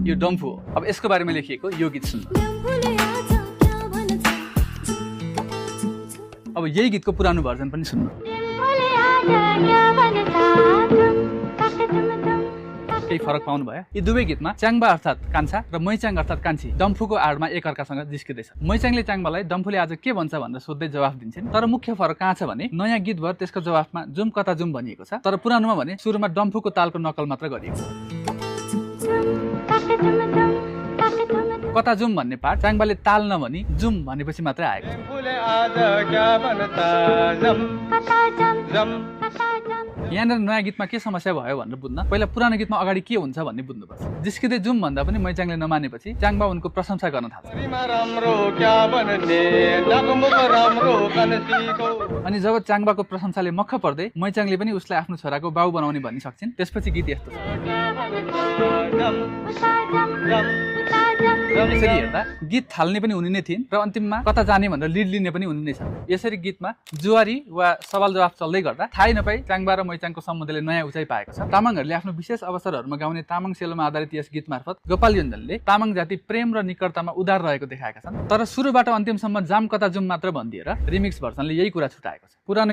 यो डम्फु हो। अब यसको बारेमा लेखिएको यो गीत सुन्नु। अब यही गीतको पुरानो भर्जन पनि सुन्नु। केही फरक पाउनु भयो? यी दुवै गीतमा च्याङ्बा अर्थात् कान्छा र मैचाङ अर्थात् कान्छी डम्फुको आडमा एकअर्कासँग जिस्किँदैछ। मैचाङले च्याङ्बालाई डम्फुले आज के भन्छ भनेर सोध्दै जवाफ दिन्छन्। तर मुख्य फरक कहाँ छ भने नयाँ गीतभर त्यसको जवाफमा जुम कता जुम भनिएको छ, तर पुरानोमा भने सुरुमा डम्फुको तालको नकल मात्र गरिएको छ। कता जुम भन्ने पार्ट च्याङ्बाले ताल नभनी जुम भनेपछि मात्रै आएको छ। यहाँनिर नयाँ गीतमा के समस्या भयो भनेर बुझ्न पहिला पुरानो गीतमा अगाडि के हुन्छ भन्ने बुझ्नुपर्छ। जिस्किँदै जुम भन्दा पनि मैचाङले नमानेपछि च्याङ्बा उनको प्रशंसा गर्न थाल्छ। अनि जब च्याङ्बाको प्रशंसाले मक्ख पर्दै मैचाङले पनि उसलाई आफ्नो छोराको बाउ बनाउने भन्न सक्छिन्। त्यसपछि गीत यस्तो छ। यसरी हेर्दा गीत थाल्ने पनि उनी नै थिइन् र अन्तिममा कता जाने भनेर लिड लिने पनि उनी नै छ। यसरी गीतमा जुवारी वा सवाल जवाफ चल्दै गर्दा थाहै नपाई च्याङ्बा र मैचाङको सम्बन्धले नयाँ उचाइ पाएको छ। तामाङहरूले आफ्नो विशेष अवसरहरूमा गाउने तामाङ सेलोमा आधारित यस गीत मार्फत गोपाल योन्जनले तामाङ जाति प्रेम र निकटतामा उदार रहेको देखाएका छन्। तर सुरुबाट अन्तिमसम्म जाम कता जुम मात्र भनिदिएर रिमिक्स भर्सनले यही कुरा छुटाएको छ। पुरानो